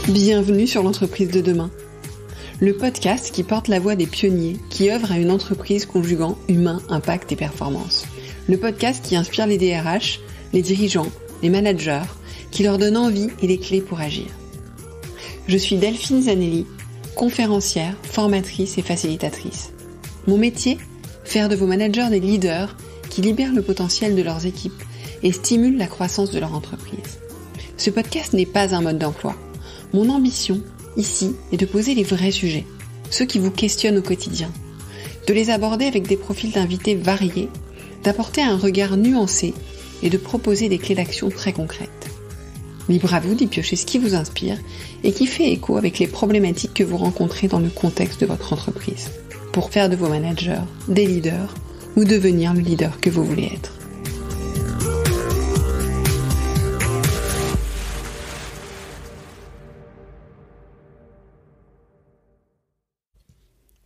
Bienvenue sur l'entreprise de demain, le podcast qui porte la voix des pionniers qui œuvrent à une entreprise conjuguant humain, impact et performance. Le podcast qui inspire les DRH, les dirigeants, les managers, qui leur donne envie et les clés pour agir. Je suis Delphine Zanelli, conférencière, formatrice et facilitatrice. Mon métier, faire de vos managers des leaders qui libèrent le potentiel de leurs équipes et stimulent la croissance de leur entreprise. Ce podcast n'est pas un mode d'emploi. Mon ambition, ici, est de poser les vrais sujets, ceux qui vous questionnent au quotidien, de les aborder avec des profils d'invités variés, d'apporter un regard nuancé et de proposer des clés d'action très concrètes. Libre à vous d'y piocher ce qui vous inspire et qui fait écho avec les problématiques que vous rencontrez dans le contexte de votre entreprise, pour faire de vos managers des leaders ou devenir le leader que vous voulez être.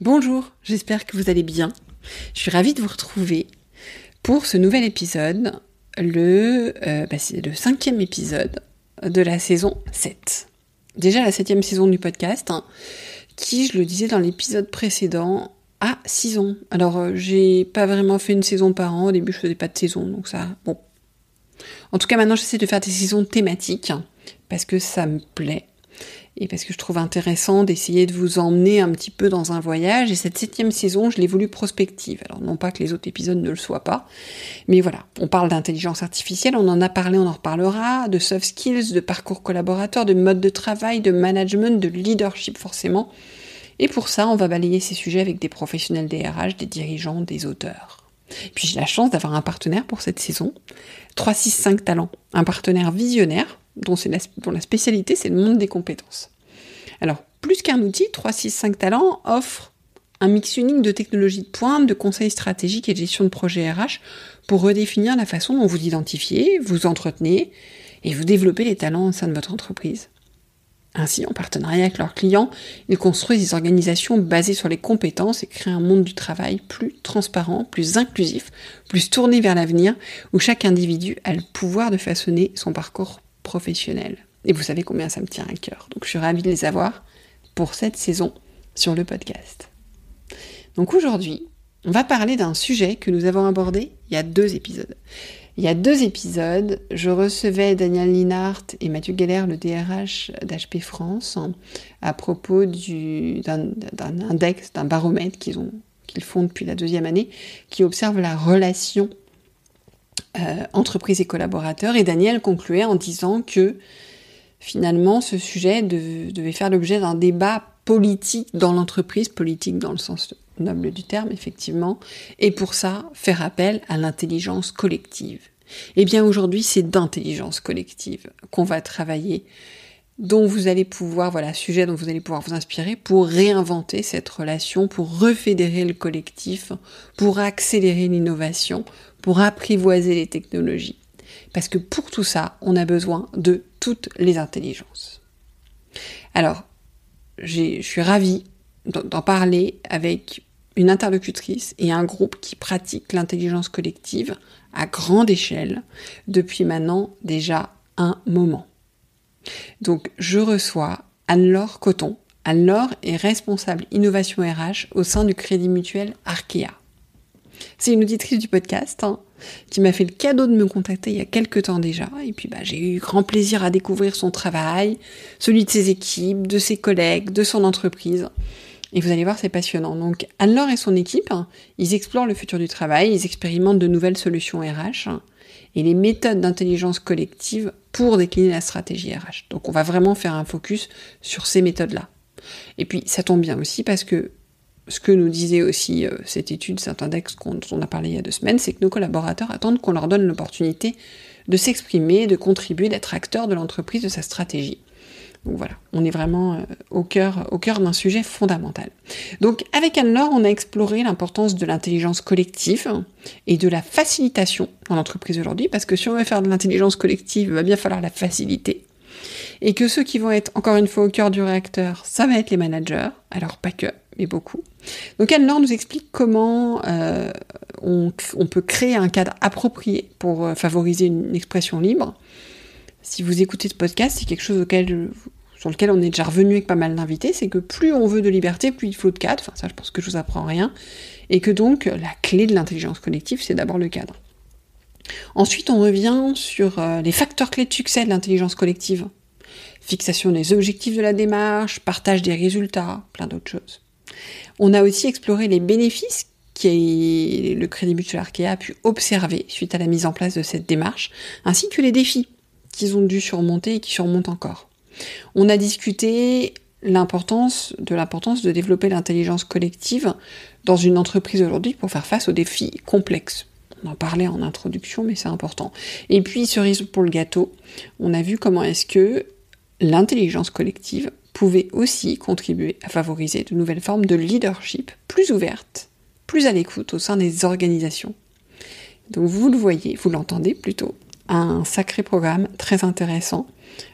Bonjour, j'espère que vous allez bien. Je suis ravie de vous retrouver pour ce nouvel épisode, c'est le 5e épisode de la saison 7. Déjà la 7e saison du podcast, qui, je le disais dans l'épisode précédent, a 6 ans. Alors, j'ai pas vraiment fait une saison par an, au début je faisais pas de saison, donc ça, bon. En tout cas, maintenant j'essaie de faire des saisons thématiques, parce que ça me plaît. Et parce que je trouve intéressant d'essayer de vous emmener un petit peu dans un voyage. Et cette 7e saison, je l'ai voulu prospective. Alors non pas que les autres épisodes ne le soient pas, mais voilà, on parle d'intelligence artificielle, on en a parlé, on en reparlera, de soft skills, de parcours collaborateur, de mode de travail, de management, de leadership forcément. Et pour ça, on va balayer ces sujets avec des professionnels DRH, des dirigeants, des auteurs. Et puis j'ai la chance d'avoir un partenaire pour cette saison, 365 Talents, un partenaire visionnaire, dont la spécialité, c'est le monde des compétences. Alors, plus qu'un outil, 365 Talents offre un mix unique de technologies de pointe, de conseils stratégiques et de gestion de projets RH pour redéfinir la façon dont vous identifiez, vous entretenez et vous développez les talents au sein de votre entreprise. Ainsi, en partenariat avec leurs clients, ils construisent des organisations basées sur les compétences et créent un monde du travail plus transparent, plus inclusif, plus tourné vers l'avenir, où chaque individu a le pouvoir de façonner son parcours professionnel. Et vous savez combien ça me tient à cœur. Donc je suis ravie de les avoir pour cette saison sur le podcast. Donc aujourd'hui, on va parler d'un sujet que nous avons abordé il y a 2 épisodes. Il y a 2 épisodes, je recevais Daniel Linhart et Mathieu Geller, le DRH d'HP France, à propos d'un index, d'un baromètre qu'ils font depuis la 2e année, qui observe la relation entreprise et collaborateurs. Et Daniel concluait en disant que finalement ce sujet devait faire l'objet d'un débat politique dans l'entreprise, politique dans le sens noble du terme, effectivement, et pour ça, faire appel à l'intelligence collective. Et bien aujourd'hui, c'est d'intelligence collective qu'on va travailler, sujet dont vous allez pouvoir vous inspirer pour réinventer cette relation, pour refédérer le collectif, pour accélérer l'innovation, pour apprivoiser les technologies. Parce que pour tout ça, on a besoin de toutes les intelligences. Alors, je suis ravie d'en parler avec une interlocutrice et un groupe qui pratique l'intelligence collective à grande échelle depuis maintenant déjà un moment. Donc, je reçois Anne-Laure Coton. Anne-Laure est responsable innovation RH au sein du Crédit Mutuel Arkea. C'est une auditrice du podcast qui m'a fait le cadeau de me contacter il y a quelques temps déjà. Et puis j'ai eu grand plaisir à découvrir son travail, celui de ses équipes, de ses collègues, de son entreprise. Et vous allez voir, c'est passionnant. Donc Anne-Laure et son équipe, ils explorent le futur du travail, ils expérimentent de nouvelles solutions RH et les méthodes d'intelligence collective pour décliner la stratégie RH. Donc on va vraiment faire un focus sur ces méthodes-là. Et puis ça tombe bien aussi parce que ce que nous disait aussi cette étude, cet index dont on a parlé il y a 2 semaines, c'est que nos collaborateurs attendent qu'on leur donne l'opportunité de s'exprimer, de contribuer, d'être acteurs de l'entreprise, de sa stratégie. Donc voilà, on est vraiment au cœur d'un sujet fondamental. Donc avec Anne-Laure, on a exploré l'importance de l'intelligence collective et de la facilitation dans l'entreprise aujourd'hui, parce que si on veut faire de l'intelligence collective, il va bien falloir la faciliter. Et que ceux qui vont être, encore une fois, au cœur du réacteur, ça va être les managers, alors pas que, mais beaucoup. Donc Anne-Laure nous explique comment on peut créer un cadre approprié pour favoriser une expression libre. Si vous écoutez ce podcast, c'est quelque chose sur lequel on est déjà revenu avec pas mal d'invités, c'est que plus on veut de liberté, plus il faut de cadre. Enfin, ça, je pense que je vous apprends rien. Et que donc, la clé de l'intelligence collective, c'est d'abord le cadre. Ensuite, on revient sur les facteurs clés de succès de l'intelligence collective. Fixation des objectifs de la démarche, partage des résultats, plein d'autres choses. On a aussi exploré les bénéfices que le Crédit Mutuel Arkea a pu observer suite à la mise en place de cette démarche, ainsi que les défis qu'ils ont dû surmonter et qui surmontent encore. On a discuté de l'importance de développer l'intelligence collective dans une entreprise aujourd'hui pour faire face aux défis complexes. On en parlait en introduction, mais c'est important. Et puis, cerise pour le gâteau, on a vu comment est-ce que l'intelligence collective pouvait aussi contribuer à favoriser de nouvelles formes de leadership plus ouvertes, plus à l'écoute au sein des organisations. Donc vous le voyez, vous l'entendez plutôt, un sacré programme très intéressant.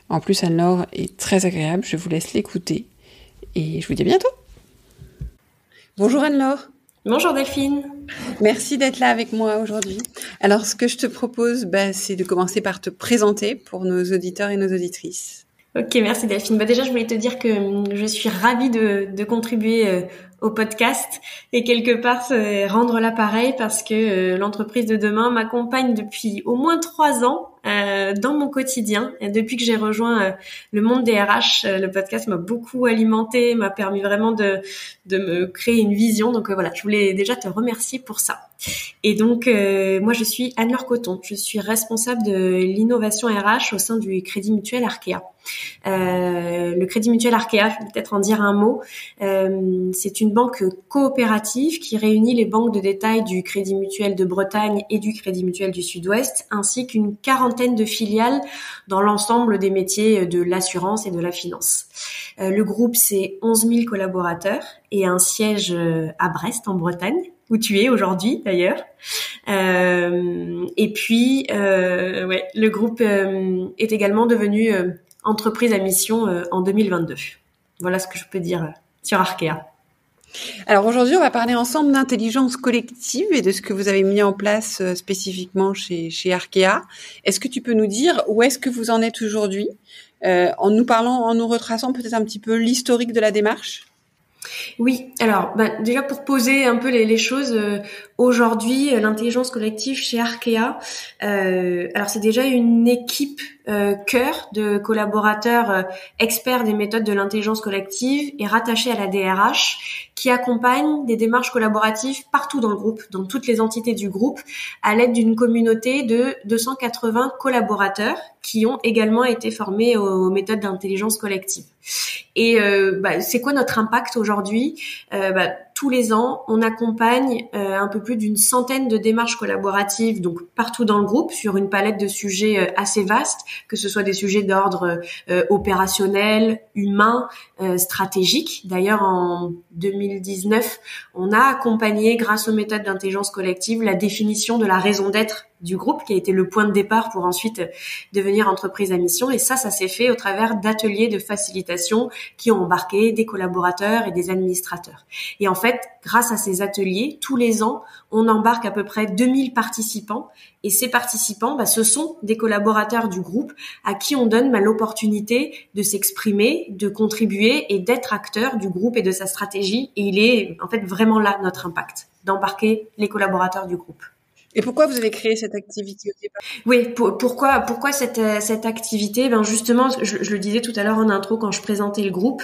En plus, Anne-Laure est très agréable, je vous laisse l'écouter et je vous dis à bientôt. Bonjour Anne-Laure. Bonjour Delphine. Merci d'être là avec moi aujourd'hui. Alors ce que je te propose, c'est de commencer par te présenter pour nos auditeurs et nos auditrices. Ok, merci Delphine. Déjà, je voulais te dire que je suis ravie de contribuer au podcast et quelque part rendre l'appareil parce que l'entreprise de demain m'accompagne depuis au moins 3 ans dans mon quotidien. Et depuis que j'ai rejoint le monde des RH, le podcast m'a beaucoup alimenté, m'a permis vraiment de me créer une vision. Donc voilà, je voulais déjà te remercier pour ça. Et donc, moi, je suis Anne-Laure Coton. Je suis responsable de l'innovation RH au sein du Crédit Mutuel Arkea. Le Crédit Mutuel Arkea, je vais peut-être en dire un mot. C'est une banque coopérative qui réunit les banques de détail du Crédit Mutuel de Bretagne et du Crédit Mutuel du Sud-Ouest, ainsi qu'une quarantaine de filiales dans l'ensemble des métiers de l'assurance et de la finance. Le groupe, c'est 11 000 collaborateurs et un siège à Brest, en Bretagne, où tu es aujourd'hui d'ailleurs. Et puis, le groupe est également devenu entreprise à mission en 2022. Voilà ce que je peux dire sur Arkea. Alors aujourd'hui, on va parler ensemble d'intelligence collective et de ce que vous avez mis en place spécifiquement chez Arkea. Est-ce que tu peux nous dire où est-ce que vous en êtes aujourd'hui, en nous retraçant peut-être un petit peu l'historique de la démarche? Oui, alors déjà pour poser un peu les choses, aujourd'hui l'intelligence collective chez Arkea, alors c'est déjà une équipe cœur de collaborateurs experts des méthodes de l'intelligence collective et rattachés à la DRH qui accompagne des démarches collaboratives partout dans le groupe, dans toutes les entités du groupe, à l'aide d'une communauté de 280 collaborateurs qui ont également été formés aux méthodes d'intelligence collective. Et c'est quoi notre impact aujourd'hui? Tous les ans, on accompagne un peu plus d'une centaine de démarches collaboratives, donc partout dans le groupe, sur une palette de sujets assez vaste, que ce soit des sujets d'ordre opérationnel, humain, stratégique. D'ailleurs, en 2019, on a accompagné, grâce aux méthodes d'intelligence collective, la définition de la raison d'être du groupe, qui a été le point de départ pour ensuite devenir entreprise à mission. Et ça s'est fait au travers d'ateliers de facilitation qui ont embarqué des collaborateurs et des administrateurs. Et en fait, grâce à ces ateliers, tous les ans, on embarque à peu près 2000 participants. Et ces participants, ce sont des collaborateurs du groupe à qui on donne l'opportunité de s'exprimer, de contribuer et d'être acteur du groupe et de sa stratégie. Et il est en fait vraiment là notre impact, d'embarquer les collaborateurs du groupe. Et pourquoi vous avez créé cette activité au départ? Oui, pourquoi cette activité? Justement, je le disais tout à l'heure en intro quand je présentais le groupe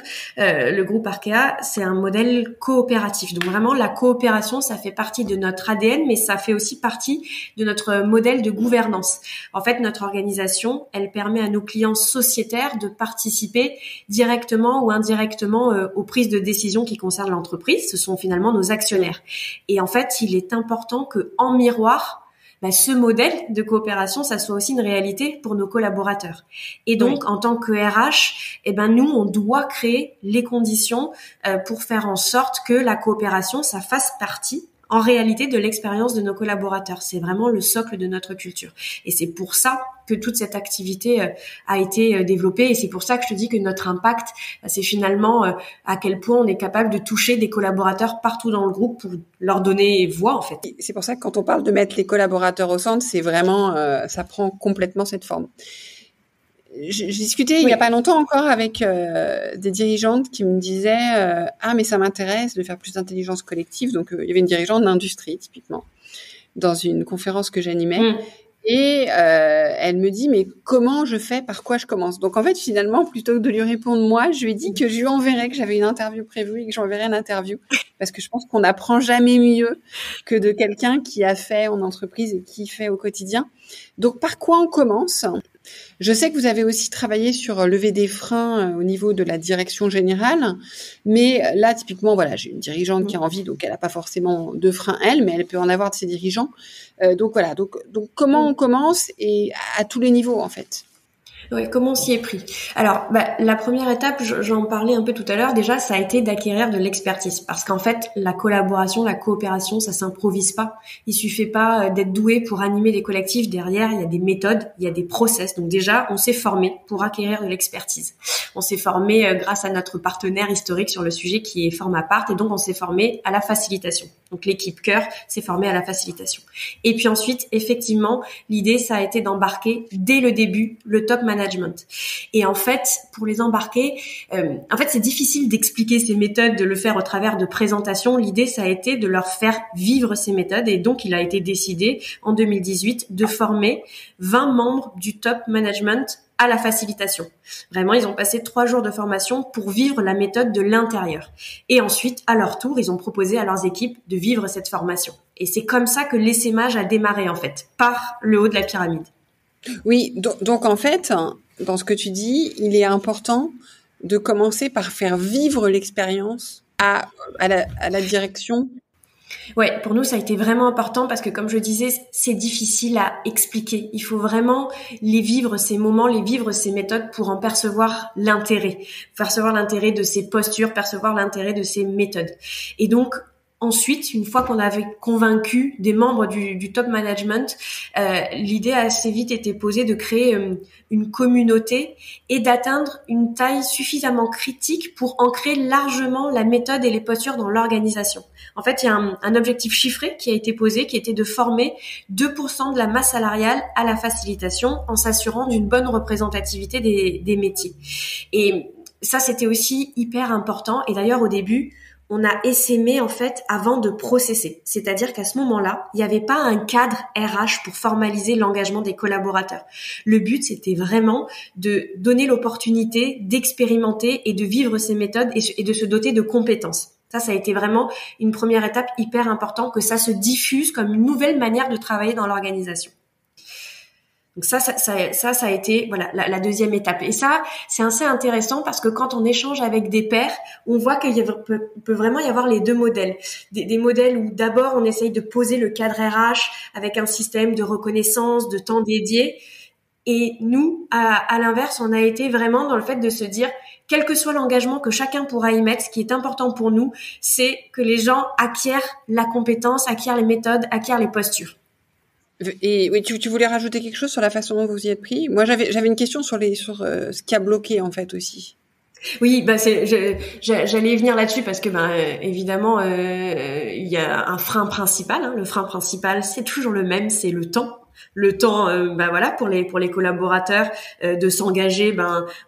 Arkea, c'est un modèle coopératif. Donc vraiment, la coopération, ça fait partie de notre ADN, mais ça fait aussi partie de notre modèle de gouvernance. En fait, notre organisation, elle permet à nos clients sociétaires de participer directement ou indirectement aux prises de décision qui concernent l'entreprise. Ce sont finalement nos actionnaires. Et en fait, il est important que, en miroir, ce modèle de coopération, ça soit aussi une réalité pour nos collaborateurs. Et donc, en tant que RH, nous, on doit créer les conditions pour faire en sorte que la coopération, ça fasse partie en réalité de l'expérience de nos collaborateurs. C'est vraiment le socle de notre culture. Et c'est pour ça que toute cette activité a été développée. Et c'est pour ça que je te dis que notre impact, c'est finalement à quel point on est capable de toucher des collaborateurs partout dans le groupe pour leur donner voix, en fait. C'est pour ça que quand on parle de mettre les collaborateurs au centre, c'est vraiment, ça prend complètement cette forme. j'ai discuté il y a pas longtemps encore avec des dirigeantes qui me disaient ah mais ça m'intéresse de faire plus d'intelligence collective. Donc il y avait une dirigeante d'industrie typiquement dans une conférence que j'animais. Et elle me dit mais comment je fais, par quoi je commence? Donc en fait finalement plutôt que de lui répondre moi, je lui ai dit que je lui enverrais, que j'avais une interview prévue et que j'enverrais une interview parce que je pense qu'on n'apprend jamais mieux que de quelqu'un qui a fait en entreprise et qui fait au quotidien. Donc par quoi on commence? Je sais que vous avez aussi travaillé sur lever des freins au niveau de la direction générale, mais là, typiquement, voilà, j'ai une dirigeante qui a envie, donc elle n'a pas forcément de frein elle, mais elle peut en avoir de ses dirigeants. Donc voilà, donc comment on commence et à tous les niveaux en fait. Ouais, comment on s'y est pris? Alors, la première étape, j'en parlais un peu tout à l'heure, déjà, ça a été d'acquérir de l'expertise. Parce qu'en fait, la collaboration, la coopération, ça s'improvise pas. Il suffit pas d'être doué pour animer des collectifs. Derrière, il y a des méthodes, il y a des process. Donc déjà, on s'est formé pour acquérir de l'expertise. On s'est formé grâce à notre partenaire historique sur le sujet qui est Formapart. Et donc, on s'est formé à la facilitation. Donc, l'équipe cœur s'est formée à la facilitation. Et puis ensuite, effectivement, l'idée, ça a été d'embarquer dès le début le top management. Et en fait, pour les embarquer, c'est difficile d'expliquer ces méthodes, de le faire au travers de présentations. L'idée, ça a été de leur faire vivre ces méthodes. Et donc, il a été décidé en 2018 de former 20 membres du top management à la facilitation. Vraiment, ils ont passé 3 jours de formation pour vivre la méthode de l'intérieur. Et ensuite, à leur tour, ils ont proposé à leurs équipes de vivre cette formation. Et c'est comme ça que l'essaimage a démarré, en fait, par le haut de la pyramide. Oui, donc en fait, dans ce que tu dis, il est important de commencer par faire vivre l'expérience à la direction. Ouais, pour nous, ça a été vraiment important parce que, comme je disais, c'est difficile à expliquer. Il faut vraiment les vivre, ces moments, les vivre, ces méthodes pour en percevoir l'intérêt. Percevoir l'intérêt de ces postures, percevoir l'intérêt de ces méthodes. Et donc, ensuite, une fois qu'on avait convaincu des membres du top management, l'idée a assez vite été posée de créer une communauté et d'atteindre une taille suffisamment critique pour ancrer largement la méthode et les postures dans l'organisation. En fait, il y a un objectif chiffré qui a été posé, qui était de former 2% de la masse salariale à la facilitation en s'assurant d'une bonne représentativité des métiers. Et ça, c'était aussi hyper important. Et d'ailleurs, au début, on a essaimé en fait avant de processer. C'est-à-dire qu'à ce moment-là, il n'y avait pas un cadre RH pour formaliser l'engagement des collaborateurs. Le but, c'était vraiment de donner l'opportunité d'expérimenter et de vivre ces méthodes et de se doter de compétences. Ça a été vraiment une première étape hyper importante, que ça se diffuse comme une nouvelle manière de travailler dans l'organisation. Donc ça a été voilà la deuxième étape. Et ça, c'est assez intéressant parce que quand on échange avec des pairs, on voit qu'il peut vraiment y avoir les deux modèles. Des modèles où d'abord on essaye de poser le cadre RH avec un système de reconnaissance, de temps dédié. Et nous, à l'inverse, on a été vraiment dans le fait de se dire, quel que soit l'engagement que chacun pourra y mettre, ce qui est important pour nous, c'est que les gens acquièrent la compétence, acquièrent les méthodes, acquièrent les postures. Et oui, tu voulais rajouter quelque chose sur la façon dont vous y êtes pris? Moi, j'avais une question sur ce qui a bloqué en fait aussi. Oui, j'allais venir là-dessus parce que évidemment il y a un frein principal. Hein. Le frein principal, c'est toujours le même, c'est le temps. Le temps, pour les collaborateurs de s'engager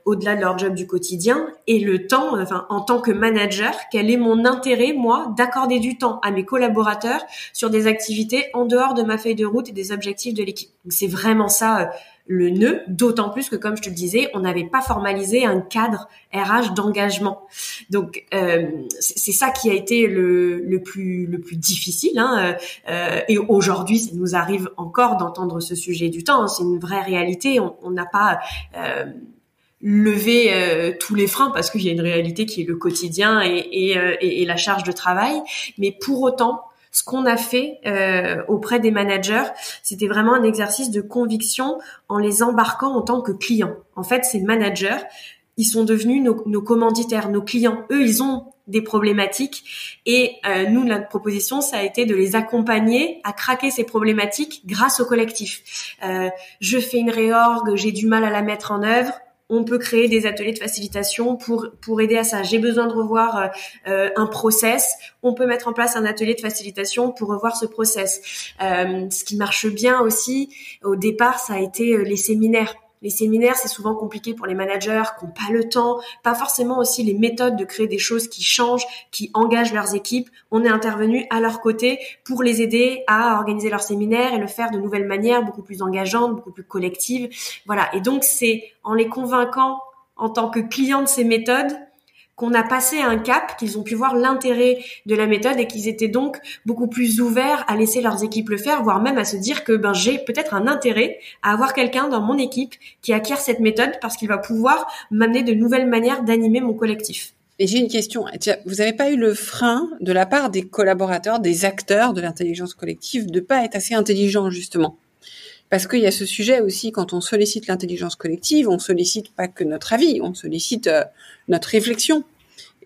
au-delà de leur job du quotidien, et le temps, en tant que manager, quel est mon intérêt moi d'accorder du temps à mes collaborateurs sur des activités en dehors de ma feuille de route et des objectifs de l'équipe. Donc c'est vraiment ça le nœud, d'autant plus que, comme je te le disais, on n'avait pas formalisé un cadre RH d'engagement. Donc c'est ça qui a été le plus difficile. Et aujourd'hui, ça nous arrive encore d'entendre ce sujet du temps. C'est une vraie réalité. On n'a pas levé tous les freins parce qu'il y a une réalité qui est le quotidien et la charge de travail. Mais pour autant, ce qu'on a fait auprès des managers, c'était vraiment un exercice de conviction en les embarquant en tant que clients. En fait, ces managers, ils sont devenus nos commanditaires, nos clients. Eux, ils ont des problématiques et nous, notre proposition, ça a été de les accompagner à craquer ces problématiques grâce au collectif. Je fais une réorg, j'ai du mal à la mettre en œuvre. On peut créer des ateliers de facilitation pour aider à ça. J'ai besoin de revoir un process. On peut mettre en place un atelier de facilitation pour revoir ce process. Ce qui marche bien aussi, au départ, ça a été les séminaires. Les séminaires, c'est souvent compliqué pour les managers qui n'ont pas le temps, pas forcément aussi les méthodes de créer des choses qui changent, qui engagent leurs équipes. On est intervenu à leur côté pour les aider à organiser leurs séminaires et le faire de nouvelles manières, beaucoup plus engageantes, beaucoup plus collectives. Voilà. Et donc, c'est en les convainquant en tant que clients de ces méthodes qu'on a passé un cap, qu'ils ont pu voir l'intérêt de la méthode et qu'ils étaient donc beaucoup plus ouverts à laisser leurs équipes le faire, voire même à se dire que j'ai peut-être un intérêt à avoir quelqu'un dans mon équipe qui acquiert cette méthode parce qu'il va pouvoir m'amener de nouvelles manières d'animer mon collectif. Et j'ai une question. Vous n'avez pas eu le frein de la part des collaborateurs, des acteurs de l'intelligence collective de pas être assez intelligents, justement? Parce qu'il y a ce sujet aussi, quand on sollicite l'intelligence collective, on sollicite pas que notre avis, on sollicite notre réflexion.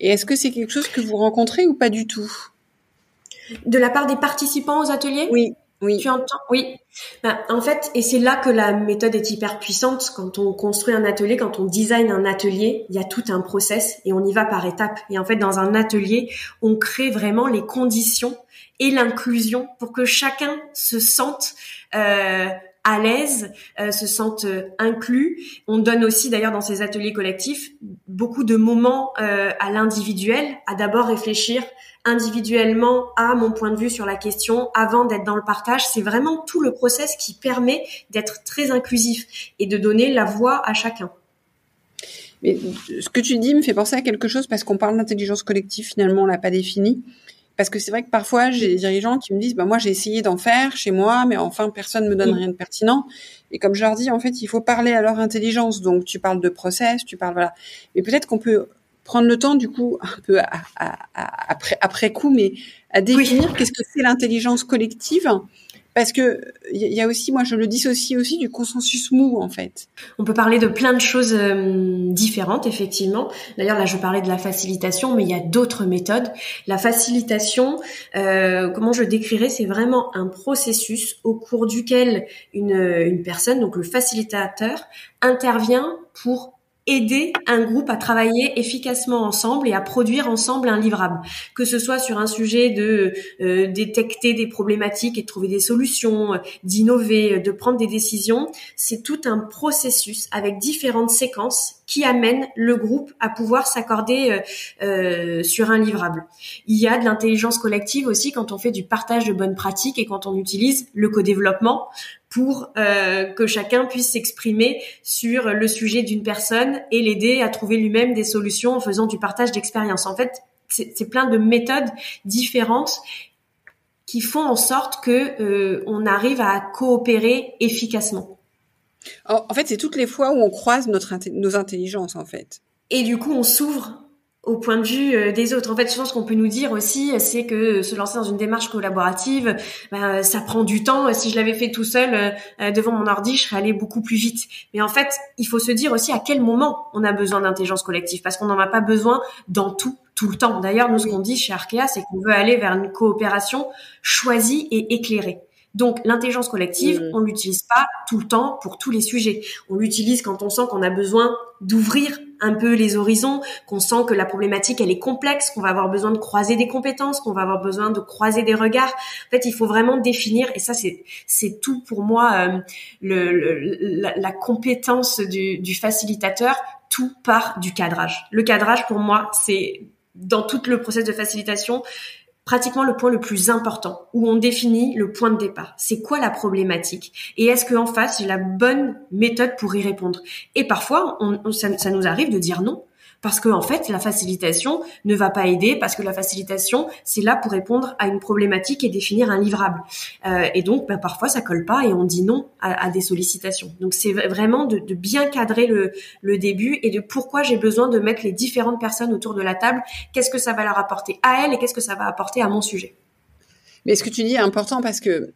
Et est-ce que c'est quelque chose que vous rencontrez ou pas du tout? De la part des participants aux ateliers? Oui, oui. Tu entends? Oui. En fait, et c'est là que la méthode est hyper puissante. Quand on construit un atelier, quand on design un atelier, il y a tout un process et on y va par étapes. Et en fait, dans un atelier, on crée vraiment les conditions et l'inclusion pour que chacun se sente à l'aise, se sentent inclus. On donne aussi d'ailleurs dans ces ateliers collectifs beaucoup de moments à l'individuel, à d'abord réfléchir individuellement à mon point de vue sur la question avant d'être dans le partage. C'est vraiment tout le process qui permet d'être très inclusif et de donner la voix à chacun. Mais ce que tu dis me fait penser à quelque chose parce qu'on parle d'intelligence collective, finalement on l'a pas défini. Parce que c'est vrai que parfois, j'ai des dirigeants qui me disent, moi, j'ai essayé d'en faire chez moi, mais enfin, personne me donne rien de pertinent. Et comme je leur dis, en fait, il faut parler à leur intelligence. Donc, tu parles de process, tu parles, voilà. Mais peut-être qu'on peut prendre le temps, du coup, un peu après coup, mais à définir qu'est-ce que c'est l'intelligence collective. Parce que il y a aussi, moi je le dissocie aussi du consensus mou en fait. On peut parler de plein de choses différentes effectivement. D'ailleurs là je parlais de la facilitation, mais il y a d'autres méthodes. La facilitation, comment je décrirais, c'est vraiment un processus au cours duquel une personne, donc le facilitateur, intervient pour aider un groupe à travailler efficacement ensemble et à produire ensemble un livrable. Que ce soit sur un sujet de détecter des problématiques et de trouver des solutions, d'innover, de prendre des décisions, c'est tout un processus avec différentes séquences qui amènent le groupe à pouvoir s'accorder sur un livrable. Il y a de l'intelligence collective aussi quand on fait du partage de bonnes pratiques et quand on utilise le co-développement pour que chacun puisse s'exprimer sur le sujet d'une personne et l'aider à trouver lui-même des solutions en faisant du partage d'expérience. En fait, c'est plein de méthodes différentes qui font en sorte que on arrive à coopérer efficacement. En fait, c'est toutes les fois où on croise nos intelligences, en fait. Et du coup, on s'ouvre au point de vue des autres. En fait, je pense qu'on peut nous dire aussi, c'est que se lancer dans une démarche collaborative, ça prend du temps. Si je l'avais fait tout seul devant mon ordi, je serais allé beaucoup plus vite. Mais en fait, il faut se dire aussi à quel moment on a besoin d'intelligence collective, parce qu'on n'en a pas besoin dans tout le temps. D'ailleurs, nous, ce qu'on dit chez Arkea, c'est qu'on veut aller vers une coopération choisie et éclairée. Donc, l'intelligence collective, on l'utilise pas tout le temps pour tous les sujets. On l'utilise quand on sent qu'on a besoin d'ouvrir un peu les horizons, qu'on sent que la problématique, elle est complexe, qu'on va avoir besoin de croiser des compétences, qu'on va avoir besoin de croiser des regards. En fait, il faut vraiment définir, et ça, c'est tout pour moi, la compétence du facilitateur. Tout part du cadrage. Le cadrage, pour moi, c'est dans tout le processus de facilitation, pratiquement le point le plus important, où on définit le point de départ. C'est quoi la problématique? Et est-ce qu'en face, j'ai la bonne méthode pour y répondre? Et parfois, ça nous arrive de dire non, parce que en fait, la facilitation ne va pas aider, parce que la facilitation, c'est là pour répondre à une problématique et définir un livrable. Et donc, parfois, ça colle pas et on dit non à des sollicitations. Donc, c'est vraiment de bien cadrer le début et de pourquoi j'ai besoin de mettre les différentes personnes autour de la table. Qu'est-ce que ça va leur apporter à elles et qu'est-ce que ça va apporter à mon sujet? Mais ce que tu dis est important parce que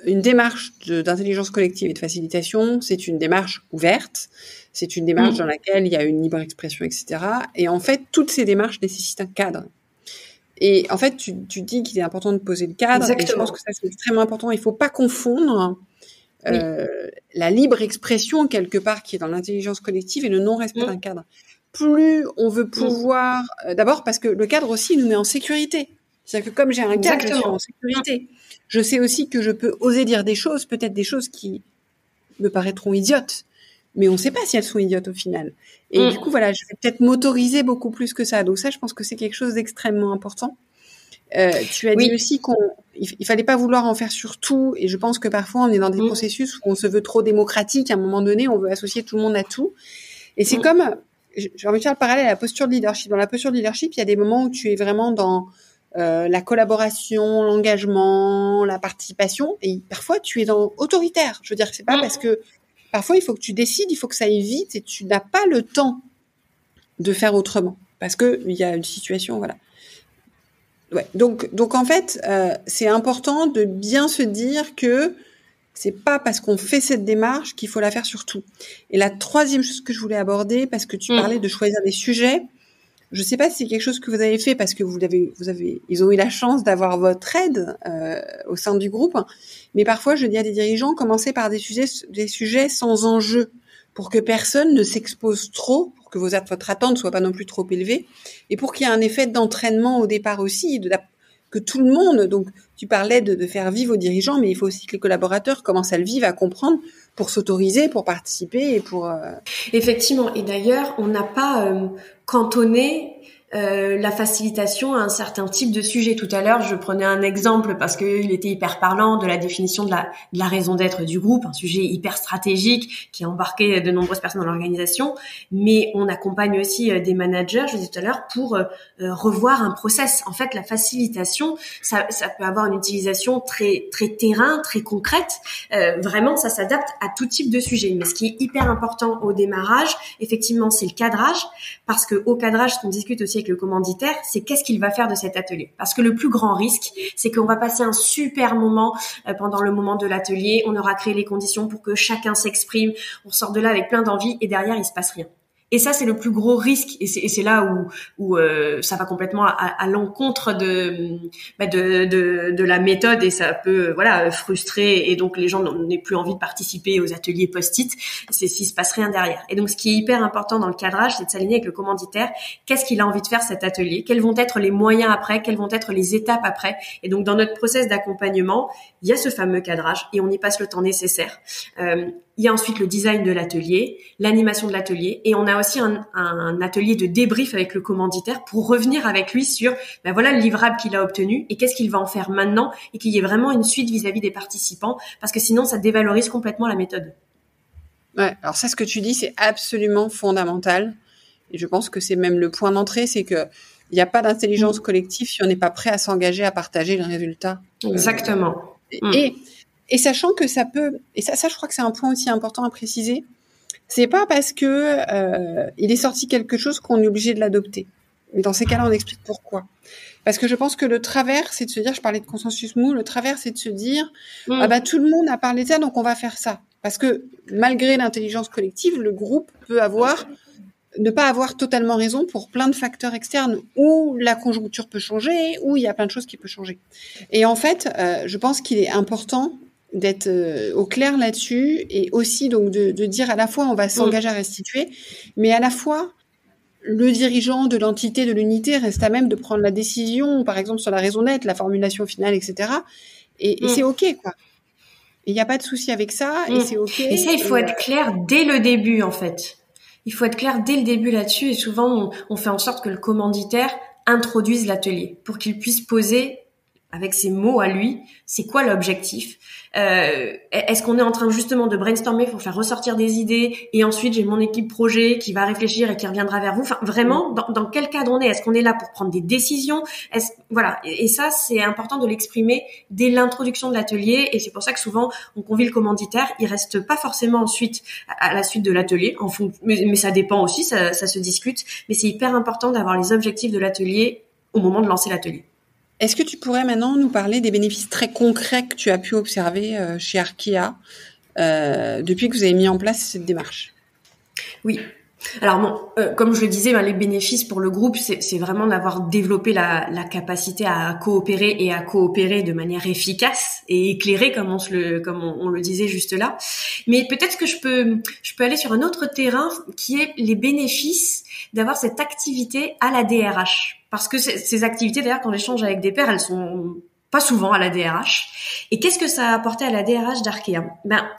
une démarche d'intelligence collective et de facilitation, c'est une démarche ouverte, c'est une démarche dans laquelle il y a une libre expression, etc. Et en fait, toutes ces démarches nécessitent un cadre. Et en fait, tu dis qu'il est important de poser le cadre. Exactement. Et je pense que ça, c'est extrêmement important. Il ne faut pas confondre la libre expression, quelque part, qui est dans l'intelligence collective et le non-respect d'un cadre. Plus on veut pouvoir... d'abord, parce que le cadre aussi nous met en sécurité. C'est-à-dire que comme j'ai un cadre, je suis en sécurité. Je sais aussi que je peux oser dire des choses, peut-être des choses qui me paraîtront idiotes. mais on ne sait pas si elles sont idiotes au final. Et du coup, voilà, je vais peut-être m'autoriser beaucoup plus que ça. Donc ça, je pense que c'est quelque chose d'extrêmement important. Tu as dit aussi il fallait pas vouloir en faire sur tout, et je pense que parfois on est dans des processus où on se veut trop démocratique. À un moment donné, on veut associer tout le monde à tout. Et c'est comme, j'ai envie de faire le parallèle à la posture de leadership. Dans la posture de leadership, il y a des moments où tu es vraiment dans la collaboration, l'engagement, la participation, et parfois tu es dans autoritaire. Je veux dire, c'est pas parce que parfois il faut que tu décides, il faut que ça aille vite, et tu n'as pas le temps de faire autrement parce que il y a une situation, voilà. Ouais. Donc en fait, c'est important de bien se dire que c'est pas parce qu'on fait cette démarche qu'il faut la faire sur tout. Et la troisième chose que je voulais aborder, parce que tu parlais de choisir des sujets, je sais pas si c'est quelque chose que vous avez fait parce que ils ont eu la chance d'avoir votre aide au sein du groupe, mais parfois je dis à des dirigeants, commencez par des sujets sans enjeu, pour que personne ne s'expose trop, pour que votre attente soit pas non plus trop élevée, et pour qu'il y ait un effet d'entraînement au départ aussi, que tout le monde, donc tu parlais de faire vivre aux dirigeants, mais il faut aussi que les collaborateurs commencent à le vivre, à comprendre, pour s'autoriser, pour participer et pour... Effectivement, et d'ailleurs, on n'a pas cantonné la facilitation à un certain type de sujet. Tout à l'heure, je prenais un exemple parce qu'il était hyper parlant de la définition de la raison d'être du groupe, un sujet hyper stratégique qui a embarqué de nombreuses personnes dans l'organisation, mais on accompagne aussi des managers, je disais tout à l'heure, pour revoir un process. En fait, la facilitation, ça peut avoir une utilisation très très terrain, très concrète. Vraiment, ça s'adapte à tout type de sujet. Mais ce qui est hyper important au démarrage, effectivement, c'est le cadrage, parce que au cadrage, ce qu'on discute aussi avec le commanditaire, c'est qu'est-ce qu'il va faire de cet atelier. Parce que le plus grand risque, c'est qu'on va passer un super moment pendant le moment de l'atelier, on aura créé les conditions pour que chacun s'exprime, on sort de là avec plein d'envie et derrière, il se passe rien. Et ça, c'est le plus gros risque, et c'est là où ça va complètement à l'encontre de la méthode, et ça peut frustrer, et donc les gens n'ont plus envie de participer aux ateliers post-it. C'est s'il se passe rien derrière. Et donc, ce qui est hyper important dans le cadrage, c'est de s'aligner avec le commanditaire. Qu'est-ce qu'il a envie de faire cet atelier? Quels vont être les moyens après? Quelles vont être les étapes après? Et donc, dans notre process d'accompagnement, il y a ce fameux cadrage, et on y passe le temps nécessaire. Il y a ensuite le design de l'atelier, l'animation de l'atelier, et on a aussi un atelier de débrief avec le commanditaire pour revenir avec lui sur voilà le livrable qu'il a obtenu et qu'est-ce qu'il va en faire maintenant, et qu'il y ait vraiment une suite vis-à-vis des participants, parce que sinon ça dévalorise complètement la méthode. Ouais, alors ça, ce que tu dis, c'est absolument fondamental, et je pense que c'est même le point d'entrée, c'est que il n'y a pas d'intelligence collective si on n'est pas prêt à s'engager à partager le résultat. Exactement. Et sachant que ça peut, et ça je crois que c'est un point aussi important à préciser, c'est pas parce que il est sorti quelque chose qu'on est obligé de l'adopter. Mais dans ces cas-là, on explique pourquoi. Parce que je pense que le travers, c'est de se dire, je parlais de consensus mou, le travers, c'est de se dire, tout le monde a parlé de ça, donc on va faire ça. Parce que malgré l'intelligence collective, le groupe peut ne pas avoir totalement raison pour plein de facteurs externes, où la conjoncture peut changer, où il y a plein de choses qui peuvent changer. Et en fait, je pense qu'il est important d'être au clair là-dessus, et aussi donc de dire à la fois on va s'engager à restituer, mais à la fois le dirigeant de l'entité, de l'unité reste à même de prendre la décision, par exemple sur la raison d'être, la formulation finale, etc. Et c'est ok, quoi. Il n'y a pas de souci avec ça, et c'est ok. Et ça, il faut être clair dès le début, en fait. Il faut être clair dès le début là-dessus, et souvent on fait en sorte que le commanditaire introduise l'atelier pour qu'il puisse poser avec ses mots à lui, c'est quoi l'objectif? Est-ce qu'on est en train justement de brainstormer pour faire ressortir des idées, et ensuite j'ai mon équipe projet qui va réfléchir et qui reviendra vers vous? Enfin, vraiment, dans quel cadre on est? Est-ce qu'on est là pour prendre des décisions? Voilà. Et ça, c'est important de l'exprimer dès l'introduction de l'atelier, et c'est pour ça que souvent on convie le commanditaire. Il reste pas forcément ensuite à la suite de l'atelier, mais ça dépend aussi, ça se discute. Mais c'est hyper important d'avoir les objectifs de l'atelier au moment de lancer l'atelier. Est-ce que tu pourrais maintenant nous parler des bénéfices très concrets que tu as pu observer chez Arkéa depuis que vous avez mis en place cette démarche? Oui. Alors comme je le disais, les bénéfices pour le groupe, c'est vraiment d'avoir développé la capacité à coopérer, et à coopérer de manière efficace et éclairée, comme on le disait juste là. Mais peut-être que je peux aller sur un autre terrain, qui est les bénéfices d'avoir cette activité à la DRH. Parce que ces activités, d'ailleurs, quand j'échange avec des pairs, elles sont pas souvent à la DRH. Et qu'est-ce que ça a apporté à la DRH d'Arkea?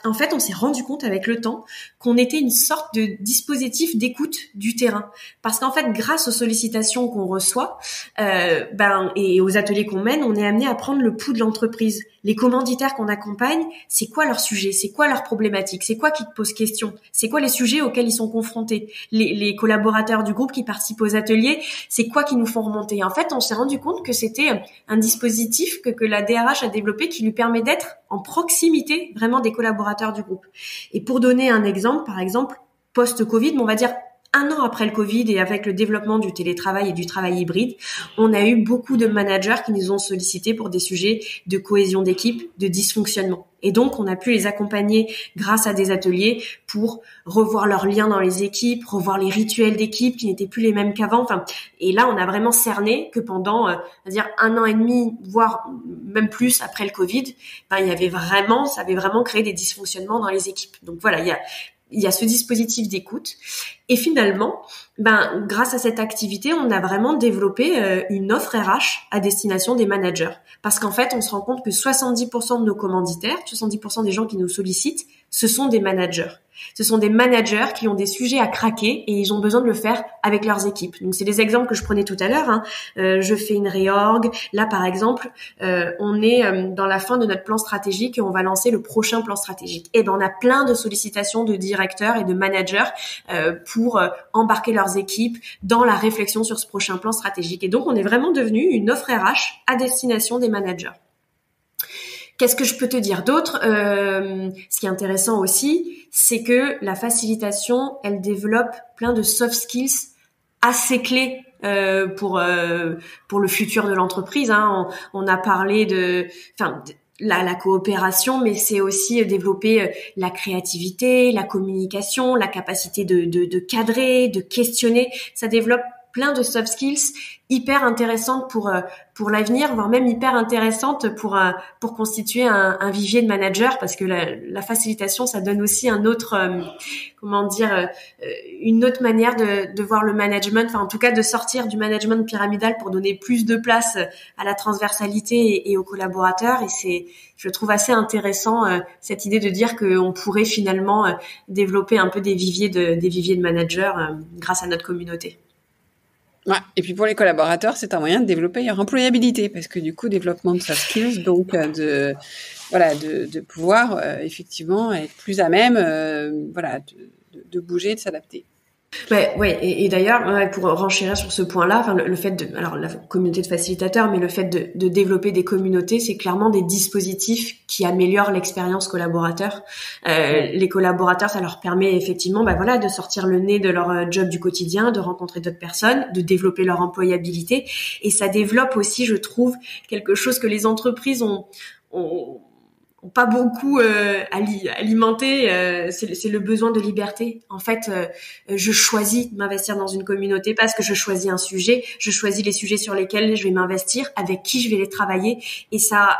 En fait, on s'est rendu compte avec le temps qu'on était une sorte de dispositif d'écoute du terrain. Parce qu'en fait, grâce aux sollicitations qu'on reçoit, et aux ateliers qu'on mène, on est amené à prendre le pouls de l'entreprise. Les commanditaires qu'on accompagne, c'est quoi leur sujet? C'est quoi leur problématique? C'est quoi qui te pose question? C'est quoi les sujets auxquels ils sont confrontés? Les collaborateurs du groupe qui participent aux ateliers, c'est quoi qui nous font remonter? En fait, on s'est rendu compte que c'était un dispositif que la DRH a développé qui lui permet d'être en proximité vraiment des collaborateurs du groupe. Et pour donner un exemple, par exemple, post-Covid, on va dire 1 an après le Covid et avec le développement du télétravail et du travail hybride, on a eu beaucoup de managers qui nous ont sollicités pour des sujets de cohésion d'équipe, de dysfonctionnement. Et donc, on a pu les accompagner grâce à des ateliers pour revoir leurs liens dans les équipes, revoir les rituels d'équipe qui n'étaient plus les mêmes qu'avant. Et là, on a vraiment cerné que pendant, 1 an et demi, voire même plus après le Covid, ça avait vraiment créé des dysfonctionnements dans les équipes. Donc voilà, il y a ce dispositif d'écoute. Et finalement, grâce à cette activité, on a vraiment développé une offre RH à destination des managers. Parce qu'en fait, on se rend compte que 70% de nos commanditaires, 70% des gens qui nous sollicitent, ce sont des managers. Ce sont des managers qui ont des sujets à craquer et ils ont besoin de le faire avec leurs équipes. Donc, c'est des exemples que je prenais tout à l'heure. Je fais une réorg. Là, par exemple, on est dans la fin de notre plan stratégique et on va lancer le prochain plan stratégique. Et on a plein de sollicitations de directeurs et de managers pour embarquer leurs équipes dans la réflexion sur ce prochain plan stratégique. Et donc, on est vraiment devenu une offre RH à destination des managers. Qu'est-ce que je peux te dire d'autre? Ce qui est intéressant aussi, c'est que la facilitation, elle développe plein de soft skills assez clés pour le futur de l'entreprise. On a parlé de la coopération, mais c'est aussi développer la créativité, la communication, la capacité de cadrer, de questionner. Ça développe plein de soft skills hyper intéressantes pour l'avenir, voire même hyper intéressantes pour constituer un vivier de manager, parce que la facilitation, ça donne aussi un autre une autre manière de voir le management, en tout cas de sortir du management pyramidal pour donner plus de place à la transversalité et aux collaborateurs. Et je trouve assez intéressant cette idée de dire qu'on pourrait finalement développer un peu des viviers de managers grâce à notre communauté. Ouais. Et puis pour les collaborateurs, c'est un moyen de développer leur employabilité, parce que du coup, développement de soft skills, donc de pouvoir effectivement être plus à même, de bouger, de s'adapter. Ouais, et d'ailleurs, pour renchérir sur ce point-là, le fait la communauté de facilitateurs, mais le fait de développer des communautés, c'est clairement des dispositifs qui améliorent l'expérience collaborateur. Les collaborateurs, ça leur permet effectivement, de sortir le nez de leur job du quotidien, de rencontrer d'autres personnes, de développer leur employabilité, et ça développe aussi, je trouve, quelque chose que les entreprises ont pas beaucoup alimenté, c'est le besoin de liberté. En fait, je choisis de m'investir dans une communauté parce que je choisis un sujet, je choisis les sujets sur lesquels je vais m'investir, avec qui je vais les travailler, et ça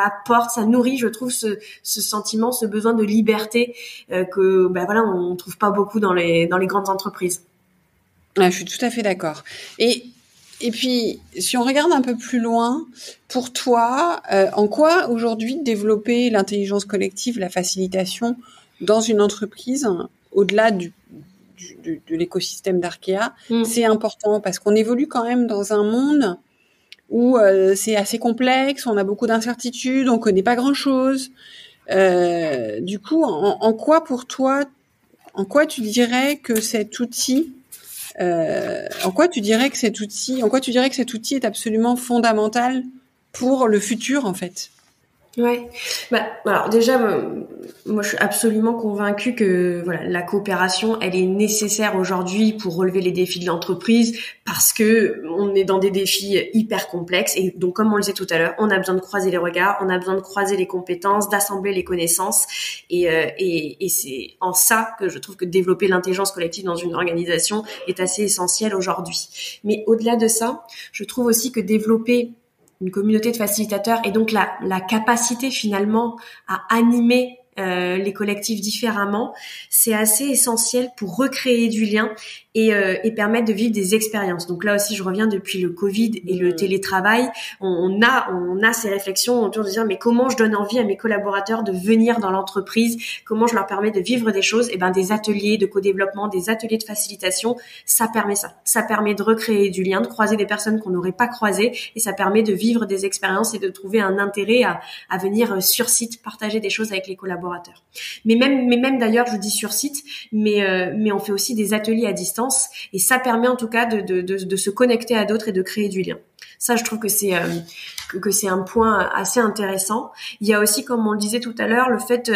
apporte, ça nourrit, je trouve, ce sentiment, ce besoin de liberté on trouve pas beaucoup dans les grandes entreprises. Ouais, je suis tout à fait d'accord. Et puis, si on regarde un peu plus loin, pour toi, en quoi aujourd'hui développer l'intelligence collective, la facilitation dans une entreprise, au-delà de l'écosystème d'Arkea, c'est important, parce qu'on évolue quand même dans un monde où c'est assez complexe, on a beaucoup d'incertitudes, on connaît pas grand-chose. Du coup, en quoi pour toi, en quoi tu dirais que cet outil en quoi tu dirais que cet outil est absolument fondamental pour le futur, en fait? Ouais. Alors déjà, moi, je suis absolument convaincue que la coopération, elle est nécessaire aujourd'hui pour relever les défis de l'entreprise, parce que on est dans des défis hyper complexes, et donc, comme on le disait tout à l'heure, on a besoin de croiser les regards, on a besoin de croiser les compétences, d'assembler les connaissances, et c'est en ça que je trouve que développer l'intelligence collective dans une organisation est assez essentiel aujourd'hui. Mais au-delà de ça, je trouve aussi que développer une communauté de facilitateurs, et donc la capacité finalement à animer les collectifs différemment, c'est assez essentiel pour recréer du lien et permettre de vivre des expériences. Donc là aussi, je reviens depuis le Covid et le télétravail, on a ces réflexions autour de dire mais comment je donne envie à mes collaborateurs de venir dans l'entreprise, comment je leur permets de vivre des choses, et ben des ateliers de co-développement, des ateliers de facilitation, ça permet de recréer du lien, de croiser des personnes qu'on n'aurait pas croisées, et ça permet de vivre des expériences et de trouver un intérêt à venir sur site partager des choses avec les collaborateurs. Mais même d'ailleurs, je dis sur site, mais on fait aussi des ateliers à distance. Et ça permet en tout cas de se connecter à d'autres et de créer du lien. Ça, je trouve que c'est un point assez intéressant. Il y a aussi, comme on le disait tout à l'heure, le fait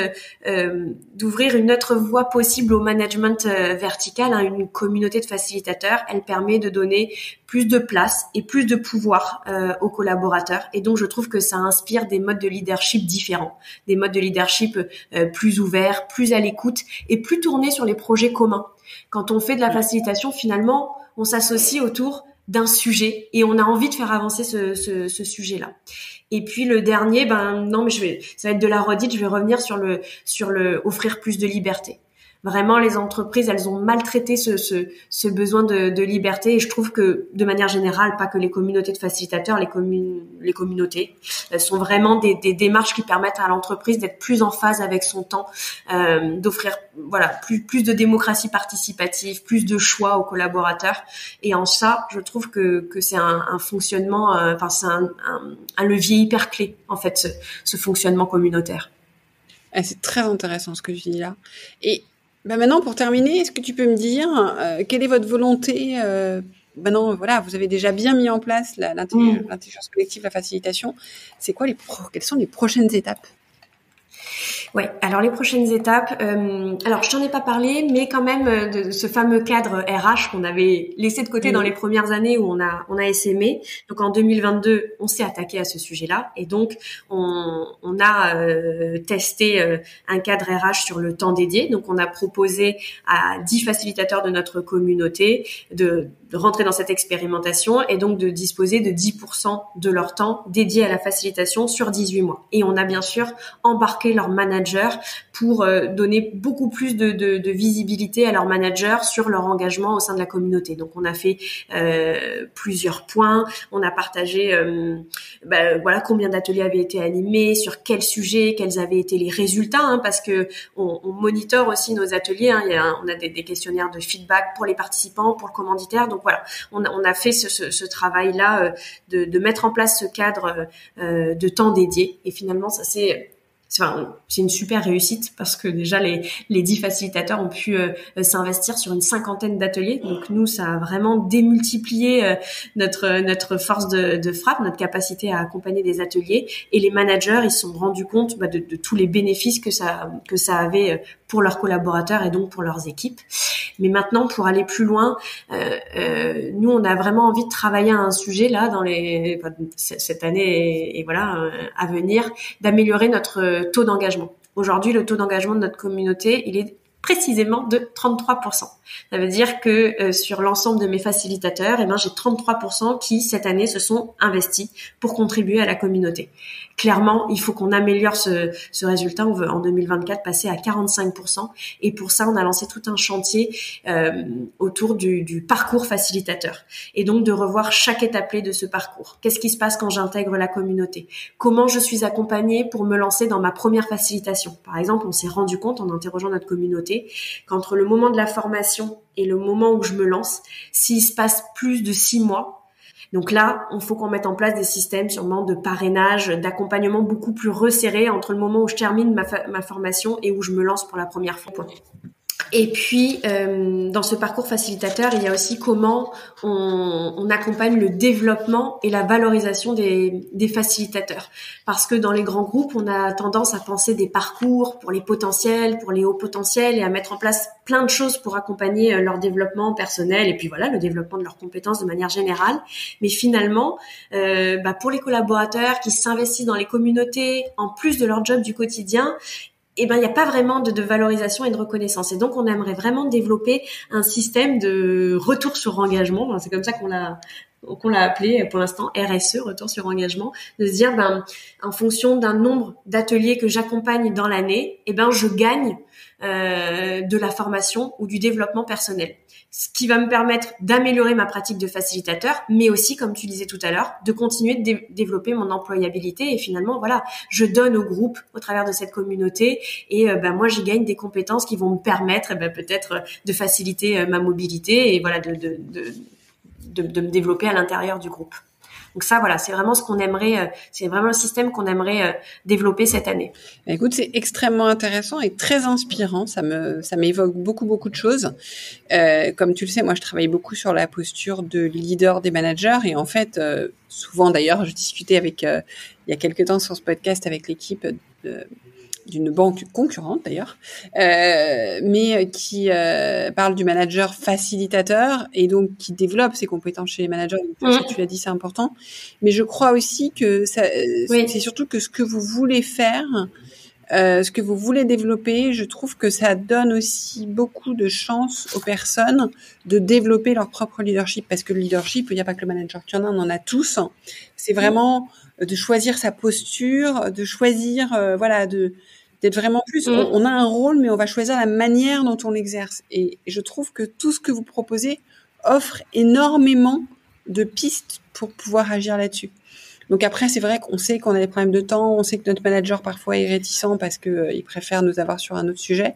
d'ouvrir une autre voie possible au management vertical, hein, une communauté de facilitateurs. Elle permet de donner plus de place et plus de pouvoir aux collaborateurs. Et donc, je trouve que ça inspire des modes de leadership différents, des modes de leadership plus ouverts, plus à l'écoute et plus tournés sur les projets communs. Quand on fait de la facilitation, finalement, on s'associe autour d'un sujet et on a envie de faire avancer ce sujet-là. Et puis le dernier, ça va être de la redite, je vais revenir sur le offrir plus de liberté. Vraiment, les entreprises, elles ont maltraité ce besoin de liberté, et je trouve que, de manière générale, pas que les communautés de facilitateurs, les communautés sont vraiment des démarches qui permettent à l'entreprise d'être plus en phase avec son temps, d'offrir plus de démocratie participative, plus de choix aux collaborateurs. Et en ça, je trouve que c'est un fonctionnement, c'est un levier hyper clé en fait, ce fonctionnement communautaire. C'est très intéressant ce que tu dis là. Et maintenant, pour terminer, est-ce que tu peux me dire quelle est votre volonté maintenant, voilà, vous avez déjà bien mis en place l'intelligence collective, la facilitation. C'est quoi quelles sont les prochaines étapes? Ouais, alors les prochaines étapes, alors je t'en ai pas parlé, mais quand même de ce fameux cadre RH qu'on avait laissé de côté dans les premières années où on a essaimé. Donc en 2022, on s'est attaqué à ce sujet-là, et donc on a testé un cadre RH sur le temps dédié. Donc on a proposé à 10 facilitateurs de notre communauté de rentrer dans cette expérimentation et donc de disposer de 10% de leur temps dédié à la facilitation sur 18 mois. Et on a bien sûr embarqué leurs managers pour donner beaucoup plus de visibilité à leurs managers sur leur engagement au sein de la communauté. Donc on a fait plusieurs points, on a partagé combien d'ateliers avaient été animés, sur quel sujet, quels avaient été les résultats, hein, parce que on monitore aussi nos ateliers, hein, on a des questionnaires de feedback pour les participants, pour le commanditaire. Donc voilà, on a fait ce travail-là de mettre en place ce cadre de temps dédié, et finalement ça c'est une super réussite, parce que déjà les 10 facilitateurs ont pu s'investir sur une 50aine d'ateliers. Donc nous, ça a vraiment démultiplié notre force de frappe, notre capacité à accompagner des ateliers. Et les managers, ils se sont rendus compte de tous les bénéfices que ça avait pour leurs collaborateurs et donc pour leurs équipes. Mais maintenant, pour aller plus loin, nous, on a vraiment envie de travailler à un sujet là cette année et à venir, d'améliorer notre taux d'engagement. Aujourd'hui, le taux d'engagement de notre communauté, il est précisément de 33%. Ça veut dire que sur l'ensemble de mes facilitateurs, j'ai 33% qui, cette année, se sont investis pour contribuer à la communauté. Clairement, il faut qu'on améliore ce résultat. On veut, en 2024, passer à 45%. Et pour ça, on a lancé tout un chantier autour du parcours facilitateur. Et donc, de revoir chaque étape clé de ce parcours. Qu'est-ce qui se passe quand j'intègre la communauté? Comment je suis accompagnée pour me lancer dans ma première facilitation? Par exemple, on s'est rendu compte, en interrogeant notre communauté, qu'entre le moment de la formation et le moment où je me lance, s'il se passe plus de 6 mois, donc là, il faut qu'on mette en place des systèmes sûrement de parrainage, d'accompagnement beaucoup plus resserrés entre le moment où je termine ma formation et où je me lance pour la première fois. Et puis, dans ce parcours facilitateur, il y a aussi comment on accompagne le développement et la valorisation des facilitateurs. Parce que dans les grands groupes, on a tendance à penser des parcours pour les potentiels, pour les hauts potentiels, et à mettre en place plein de choses pour accompagner leur développement personnel et puis le développement de leurs compétences de manière générale. Mais finalement, pour les collaborateurs qui s'investissent dans les communautés, en plus de leur job du quotidien, il n'y a pas vraiment de valorisation et de reconnaissance. Et donc, on aimerait vraiment développer un système de retour sur engagement. C'est comme ça qu'on l'a qu'on l'a appelé pour l'instant RSE, retour sur engagement, de se dire en fonction d'un nombre d'ateliers que j'accompagne dans l'année, je gagne de la formation ou du développement personnel. Ce qui va me permettre d'améliorer ma pratique de facilitateur, mais aussi, comme tu disais tout à l'heure, de continuer de développer mon employabilité. Et finalement, voilà, je donne au groupe au travers de cette communauté. Et moi, j'y gagne des compétences qui vont me permettre peut-être de faciliter ma mobilité et voilà de me développer à l'intérieur du groupe. Donc ça, voilà, c'est vraiment ce qu'on aimerait, c'est vraiment le système qu'on aimerait développer cette année. Écoute, c'est extrêmement intéressant et très inspirant. Ça m'évoque beaucoup de choses. Comme tu le sais, moi, je travaille beaucoup sur la posture de leader des managers et en fait, souvent d'ailleurs, je discutais avec, il y a quelques temps sur ce podcast avec l'équipe d'une banque concurrente d'ailleurs, mais qui parle du manager facilitateur et donc qui développe ses compétences chez les managers. Donc, ça, tu l'as dit, c'est important. Mais je crois aussi que c'est surtout que ce que vous voulez faire, ce que vous voulez développer, je trouve que ça donne aussi beaucoup de chance aux personnes de développer leur propre leadership. Parce que le leadership, il n'y a pas que le manager qui en a, on en a tous. C'est vraiment de choisir sa posture, de choisir, d'être vraiment plus. On a un rôle, mais on va choisir la manière dont on l'exerce. Et je trouve que tout ce que vous proposez offre énormément de pistes pour pouvoir agir là-dessus. Donc après, c'est vrai qu'on sait qu'on a des problèmes de temps, on sait que notre manager parfois est réticent parce que il préfère nous avoir sur un autre sujet.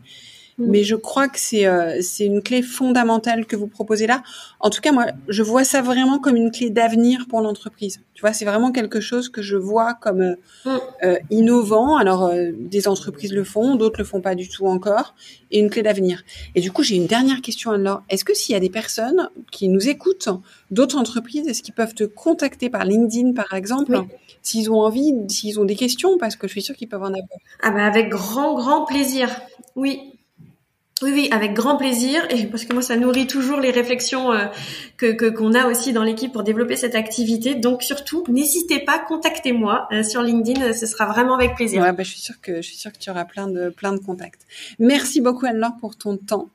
Mais je crois que c'est une clé fondamentale que vous proposez là. En tout cas, moi, je vois ça vraiment comme une clé d'avenir pour l'entreprise. Tu vois, c'est vraiment quelque chose que je vois comme innovant. Alors, des entreprises le font, d'autres le font pas du tout encore, et une clé d'avenir. Et du coup, j'ai une dernière question, Anne-Laure. Est-ce que s'il y a des personnes qui nous écoutent, d'autres entreprises, est-ce qu'ils peuvent te contacter par LinkedIn, par exemple, s'ils ont envie, s'ils ont des questions, parce que je suis sûre qu'ils peuvent en avoir. Ah avec grand plaisir. Oui, avec grand plaisir, et parce que moi ça nourrit toujours les réflexions qu'on a aussi dans l'équipe pour développer cette activité. Donc surtout, n'hésitez pas, contactez-moi sur LinkedIn, ce sera vraiment avec plaisir. Ouais, je suis sûre que tu auras plein de contacts. Merci beaucoup Anne-Laure pour ton temps.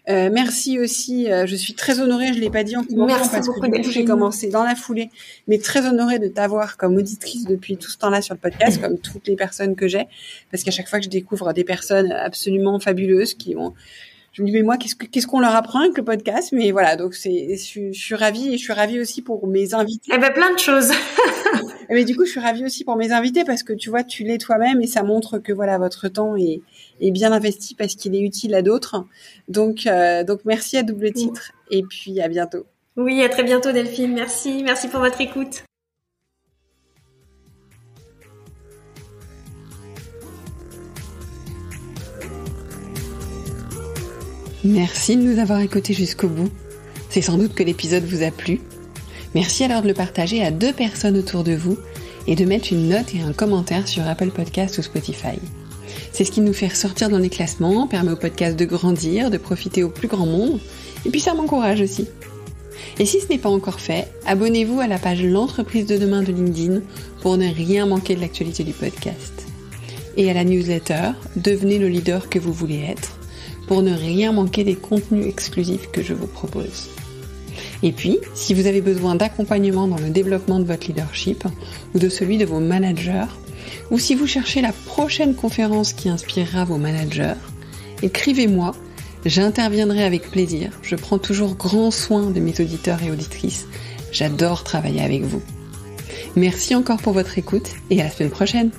Merci aussi, je suis très honorée, je l'ai pas dit en commençant parce que du coup j'ai commencé dans la foulée, mais très honorée de t'avoir comme auditrice depuis tout ce temps-là sur le podcast, comme toutes les personnes que j'ai, parce qu'à chaque fois que je découvre des personnes absolument fabuleuses je me dis mais moi qu'est-ce qu'on leur apprend avec le podcast, mais voilà, donc je suis ravie et je suis ravie aussi pour mes invités. Plein de choses. Mais du coup, je suis ravie aussi pour mes invités parce que tu vois, tu l'es toi-même et ça montre que voilà, votre temps est bien investi parce qu'il est utile à d'autres. Donc merci à double titre et puis à bientôt. Oui, à très bientôt Delphine. Merci pour votre écoute. Merci de nous avoir écoutés jusqu'au bout. C'est sans doute que l'épisode vous a plu. Merci alors de le partager à 2 personnes autour de vous et de mettre une note et un commentaire sur Apple Podcasts ou Spotify. C'est ce qui nous fait ressortir dans les classements, permet au podcast de grandir, de profiter au plus grand monde, et puis ça m'encourage aussi. Et si ce n'est pas encore fait, abonnez-vous à la page L'entreprise de demain de LinkedIn pour ne rien manquer de l'actualité du podcast. Et à la newsletter, devenez le leader que vous voulez être pour ne rien manquer des contenus exclusifs que je vous propose. Et puis, si vous avez besoin d'accompagnement dans le développement de votre leadership ou de celui de vos managers, ou si vous cherchez la prochaine conférence qui inspirera vos managers, écrivez-moi, j'interviendrai avec plaisir. Je prends toujours grand soin de mes auditeurs et auditrices. J'adore travailler avec vous. Merci encore pour votre écoute et à la semaine prochaine.